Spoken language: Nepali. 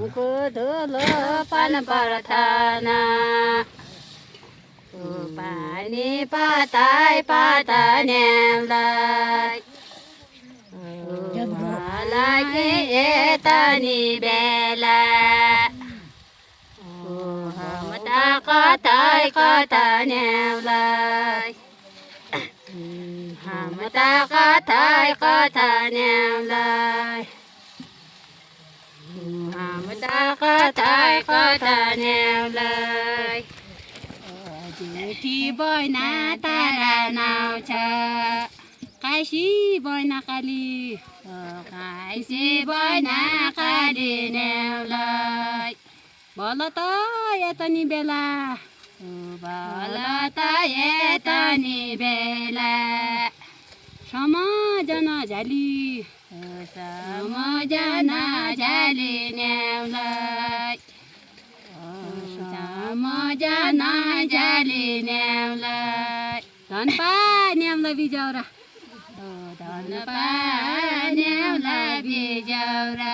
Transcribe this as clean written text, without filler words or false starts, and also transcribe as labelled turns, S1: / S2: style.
S1: मुखको धुलो पान प्रार्थना पानी पाताई पातानेलाई लागि यतानी बेला हमता कतै कतानेलाई हमता कतै कतानेलाई हमता कतै कतानेलाई जेठी बहिना तारा नाउँछ काशी बहिना काली काशी बहिना काली नेउलाई भल त यतनी बेला भल त यतनी बेला समझन झाली समझन झाली नेउलाई समझन झाली नेउलाई धनपा नेउलाई बिजाउरा धनपा नेउलाई बिजाउरा